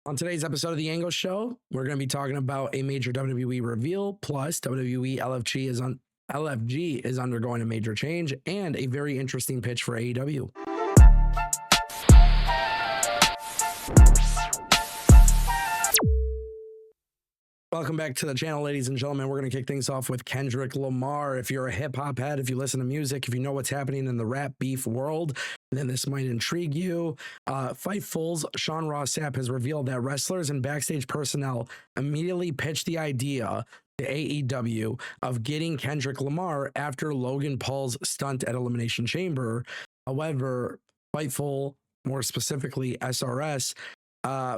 On today's episode of the Ango Show, we're going to be talking about a major WWE reveal, plus WWE LFG is undergoing a major change, and a very interesting pitch for AEW. Welcome back to the channel, ladies and gentlemen. We're going to kick things off with Kendrick Lamar. If you're a hip-hop head, if you listen to music, if you know what's happening in the rap beef world, then this might intrigue you. Fightful's Sean Ross Sapp has revealed that wrestlers and backstage personnel immediately pitched the idea to AEW of getting Kendrick Lamar after Logan Paul's stunt at Elimination Chamber. However, Fightful, more specifically SRS,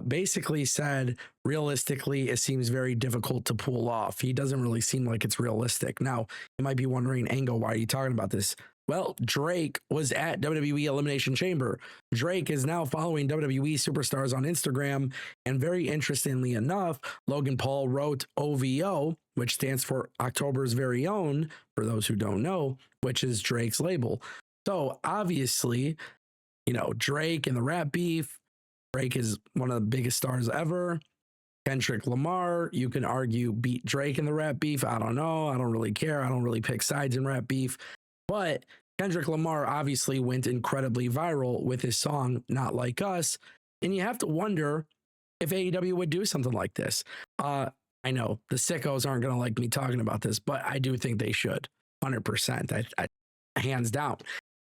basically said, realistically, it seems very difficult to pull off. He doesn't really seem like it's realistic. Now, you might be wondering, Ango, why are you talking about this? Well, Drake was at WWE Elimination Chamber. Drake is now following WWE superstars on Instagram. And very interestingly enough, Logan Paul wrote OVO, which stands for October's Very Own, for those who don't know, which is Drake's label. So obviously, you know, Drake and the rap beef, Drake is one of the biggest stars ever. Kendrick Lamar, you can argue, beat Drake in the rap beef. I don't know. I don't really care. I don't really pick sides in rap beef. But Kendrick Lamar obviously went incredibly viral with his song, Not Like Us. And you have to wonder if AEW would do something like this. I know the sickos aren't going to like me talking about this, but I do think they should. 100%. I hands down.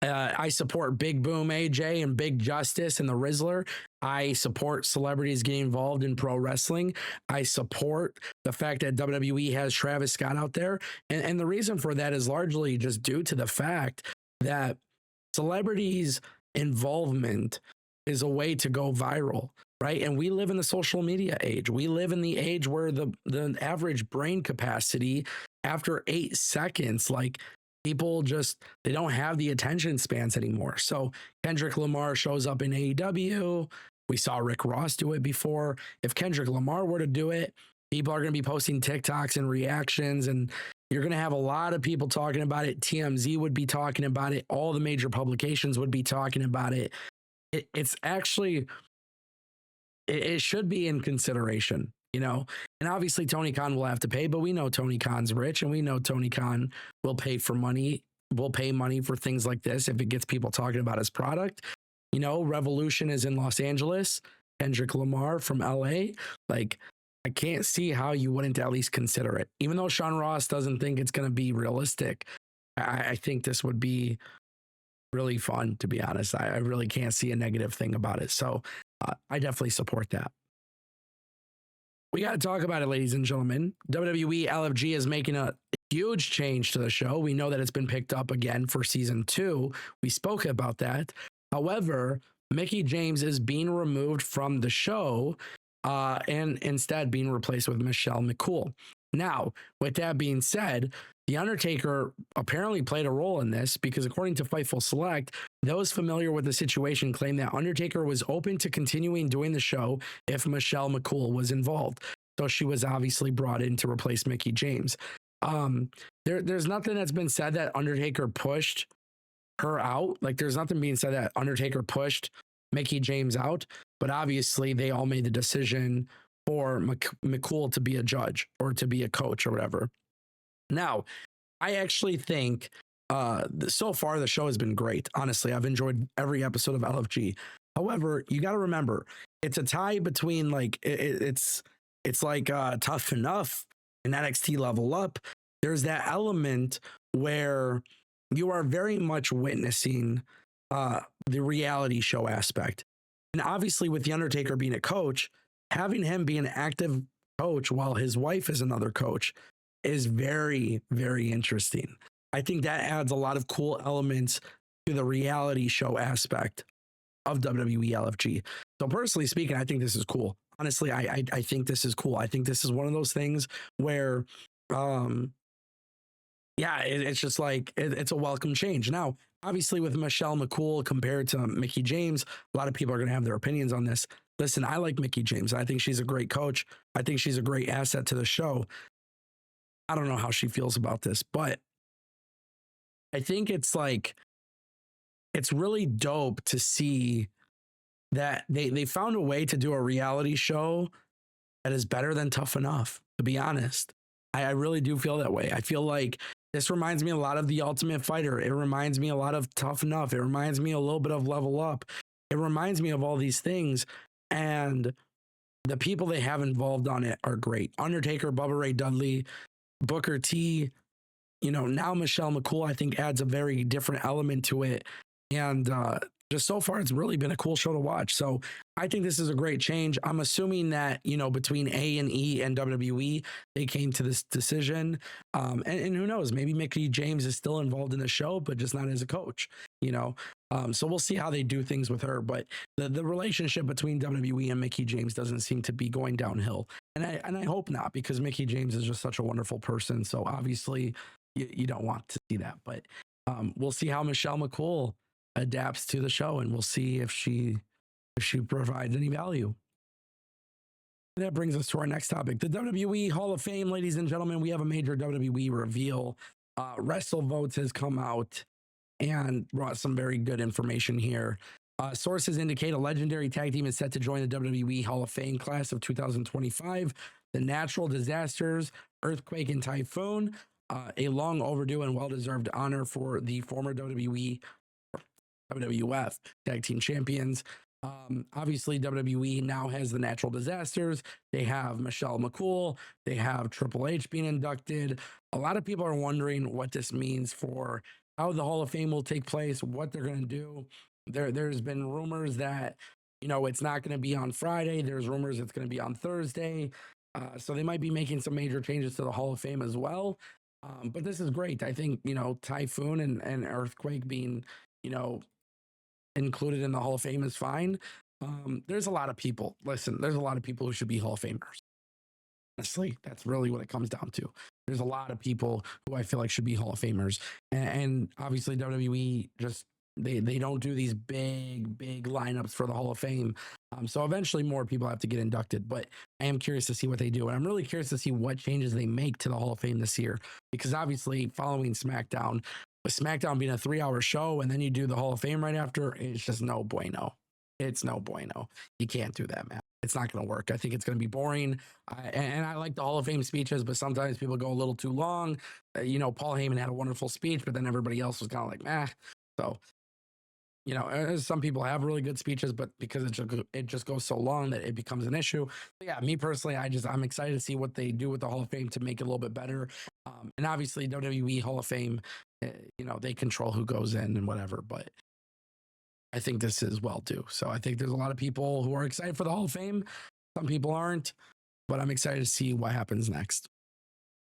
I support Big Boom AJ and Big Justice and the Rizzler. I support celebrities getting involved in pro wrestling. I support the fact that WWE has Travis Scott out there. And the reason for that is largely just due to the fact that celebrities' involvement is a way to go viral, right? And we live in the social media age. We live in the age where the average brain capacity after 8 seconds, like, people just, they don't have the attention spans anymore. So Kendrick Lamar shows up in AEW. We saw Rick Ross do it before. If Kendrick Lamar were to do it, people are going to be posting TikToks and reactions, and you're going to have a lot of people talking about it. TMZ would be talking about it. All the major publications would be talking about it. It's actually, it should be in consideration, you know? And obviously Tony Khan will have to pay, but we know Tony Khan's rich, and we know Tony Khan will pay money for things like this if it gets people talking about his product. You know, Revolution is in Los Angeles, Kendrick Lamar from LA. Like, I can't see how you wouldn't at least consider it. Even though Sean Ross doesn't think it's going to be realistic, I think this would be really fun, to be honest. I really can't see a negative thing about it. So I definitely support that. We got to talk about it, ladies and gentlemen. WWE LFG is making a huge change to the show. We know that it's been picked up again for season 2. We spoke about that. However, Mickie James is being removed from the show and instead being replaced with Michelle McCool. Now, with that being said, The Undertaker apparently played a role in this because, according to Fightful Select, those familiar with the situation claim that Undertaker was open to continuing doing the show if Michelle McCool was involved. So she was obviously brought in to replace Mickie James. There's nothing that's been said that Undertaker pushed her out. Like, there's nothing being said that Undertaker pushed Mickie James out, but obviously they all made the decision for McCool to be a judge or to be a coach or whatever. Now, I actually think so far the show has been great. Honestly, I've enjoyed every episode of LFG. However, you got to remember, it's a tie between, like, it's like Tough Enough and NXT Level Up. There's that element where you are very much witnessing the reality show aspect. And obviously with The Undertaker being a coach, having him be an active coach while his wife is another coach is very, very interesting. I think that adds a lot of cool elements to the reality show aspect of WWE LFG. So personally speaking, I think this is cool. Honestly, I think this is cool. I think this is one of those things where, it's just like, it's a welcome change. Now, obviously with Michelle McCool compared to Mickie James, a lot of people are going to have their opinions on this. Listen, I like Mickie James. I think she's a great coach. I think she's a great asset to the show. I don't know how she feels about this, but I think it's like, it's really dope to see that they found a way to do a reality show that is better than Tough Enough, to be honest. I really do feel that way. I feel like this reminds me a lot of The Ultimate Fighter. It reminds me a lot of Tough Enough. It reminds me a little bit of Level Up. It reminds me of all these things. And the people they have involved on it are great. Undertaker, Bubba Ray Dudley, Booker T, now Michelle McCool, I think adds a very different element to it. And just so far, it's really been a cool show to watch. So I think this is a great change. I'm assuming that, between A&E and WWE, they came to this decision. And who knows, maybe Mickie James is still involved in the show, but just not as a coach, so we'll see how they do things with her. But the relationship between WWE and Mickie James doesn't seem to be going downhill. And I hope not, because Mickie James is just such a wonderful person. So obviously you don't want to see that. But we'll see how Michelle McCool adapts to the show, and we'll see if she provides any value. That brings us to our next topic, the WWE Hall of Fame. Ladies and gentlemen, we have a major WWE reveal. WrestleVotes has come out and brought some very good information here. Sources indicate a legendary tag team is set to join the WWE Hall of Fame class of 2025. The Natural Disasters, Earthquake and Typhoon, a long overdue and well-deserved honor for the former WWF tag team champions. Obviously, WWE now has the Natural Disasters. They have Michelle McCool. They have Triple H being inducted. A lot of people are wondering what this means for how the Hall of Fame will take place, what they're going to do. There's been rumors that, it's not going to be on Friday. There's rumors it's going to be on Thursday. So they might be making some major changes to the Hall of Fame as well. But this is great. I think, Typhoon and Earthquake being, included in the Hall of Fame is fine. There's a lot of people. Listen, there's a lot of people who should be Hall of Famers. Honestly, that's really what it comes down to. There's a lot of people who I feel like should be Hall of Famers. And obviously WWE just, they don't do these big lineups for the Hall of Fame. So eventually more people have to get inducted, but I am curious to see what they do. And I'm really curious to see what changes they make to the Hall of Fame this year, because obviously following SmackDown, with SmackDown being a 3-hour show and then you do the Hall of Fame right after, it's just no bueno. It's no bueno. You can't do that, man. It's not going to work. I think it's going to be boring. And I like the Hall of Fame speeches, but sometimes people go a little too long. Paul Heyman had a wonderful speech, but then everybody else was kind of like, meh. So, some people have really good speeches, but because it just goes so long that it becomes an issue. But yeah, me personally, I'm excited to see what they do with the Hall of Fame to make it a little bit better. And obviously WWE Hall of Fame, they control who goes in and whatever, but I think this is well due. So I think there's a lot of people who are excited for the Hall of Fame. Some people aren't, but I'm excited to see what happens next.